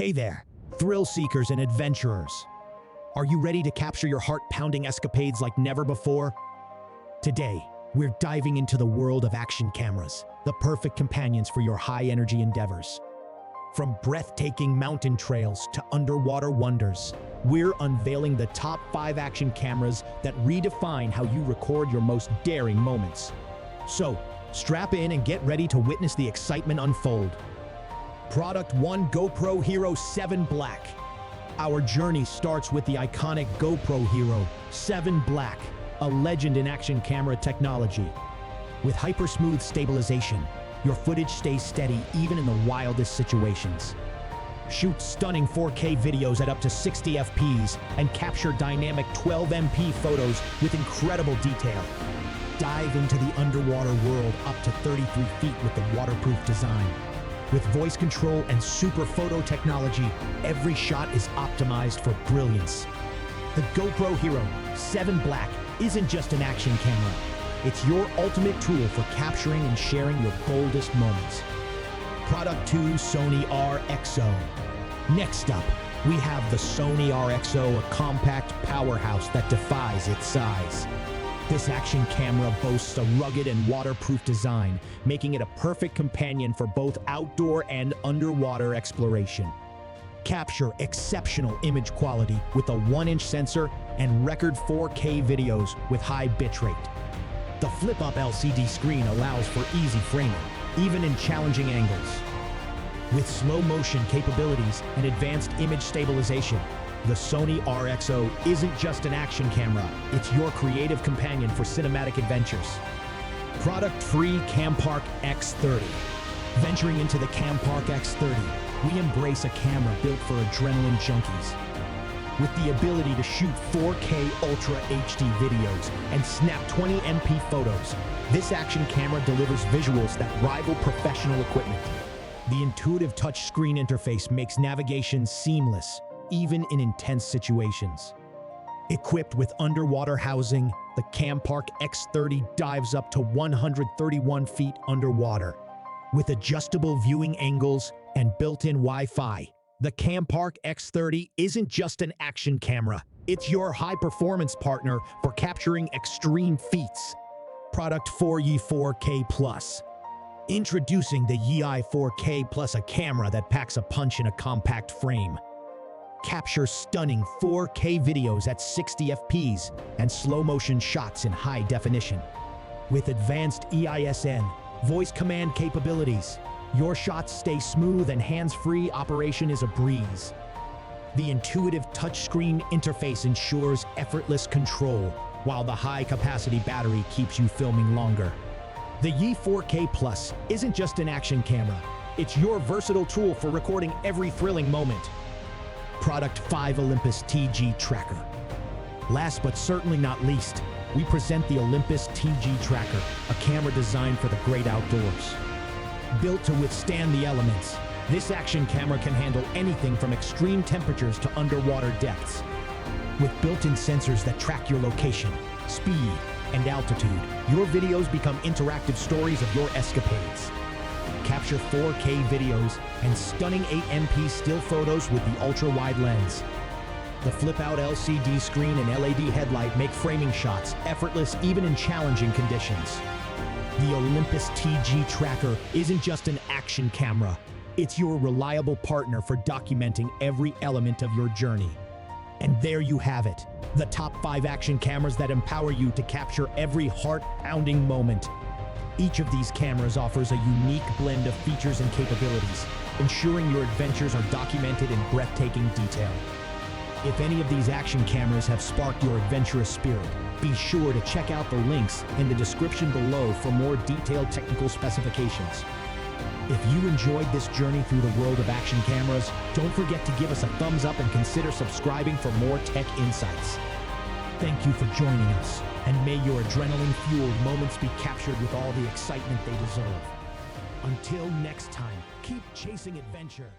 Hey there, thrill seekers and adventurers. Are you ready to capture your heart-pounding escapades like never before? Today, we're diving into the world of action cameras, the perfect companions for your high-energy endeavors. From breathtaking mountain trails to underwater wonders, we're unveiling the top 5 action cameras that redefine how you record your most daring moments. So, strap in and get ready to witness the excitement unfold. Product 1: GoPro Hero 7 Black. Our journey starts with the iconic GoPro Hero 7 Black, a legend in action camera technology. With hyper-smooth stabilization, your footage stays steady even in the wildest situations. Shoot stunning 4K videos at up to 60 FPS and capture dynamic 12MP photos with incredible detail. Dive into the underwater world up to 33 feet with the waterproof design. With voice control and super photo technology, every shot is optimized for brilliance. The GoPro Hero 7 Black isn't just an action camera. It's your ultimate tool for capturing and sharing your boldest moments. Product 2: Sony RX0. Next up, we have the Sony RX0, a compact powerhouse that defies its size. This action camera boasts a rugged and waterproof design, making it a perfect companion for both outdoor and underwater exploration. Capture exceptional image quality with a 1-inch sensor and record 4K videos with high bitrate. The flip-up LCD screen allows for easy framing, even in challenging angles. With slow-motion capabilities and advanced image stabilization, the Sony RX0 isn't just an action camera, it's your creative companion for cinematic adventures. Product 3: Campark X30. Venturing into the Campark X30, we embrace a camera built for adrenaline junkies. With the ability to shoot 4K Ultra HD videos and snap 20MP photos, this action camera delivers visuals that rival professional equipment. The intuitive touchscreen interface makes navigation seamless, even in intense situations. Equipped with underwater housing, the Campark X30 dives up to 131 feet underwater. With adjustable viewing angles and built-in Wi-Fi, the Campark X30 isn't just an action camera, it's your high-performance partner for capturing extreme feats. Product 4: Yi 4K Plus. Introducing the Yi 4K Plus, a camera that packs a punch in a compact frame. Capture stunning 4K videos at 60 FPS and slow-motion shots in high definition. With advanced EISN, voice command capabilities, your shots stay smooth and hands-free operation is a breeze. The intuitive touchscreen interface ensures effortless control, while the high-capacity battery keeps you filming longer. The Yi 4K Plus isn't just an action camera, it's your versatile tool for recording every thrilling moment. Product 5: Olympus TG-Tracker. Last but certainly not least, we present the Olympus TG-Tracker, a camera designed for the great outdoors. Built to withstand the elements, this action camera can handle anything from extreme temperatures to underwater depths. With built-in sensors that track your location, speed, and altitude, your videos become interactive stories of your escapades. Capture 4K videos and stunning 8MP still photos with the ultra-wide lens. The flip-out LCD screen and LED headlight make framing shots effortless even in challenging conditions. The Olympus TG-Tracker isn't just an action camera, it's your reliable partner for documenting every element of your journey. And there you have it, the top 5 action cameras that empower you to capture every heart-pounding moment. Each of these cameras offers a unique blend of features and capabilities, ensuring your adventures are documented in breathtaking detail. If any of these action cameras have sparked your adventurous spirit, be sure to check out the links in the description below for more detailed technical specifications. If you enjoyed this journey through the world of action cameras, don't forget to give us a thumbs up and consider subscribing for more tech insights. Thank you for joining us, and may your adrenaline-fueled moments be captured with all the excitement they deserve. Until next time, keep chasing adventure.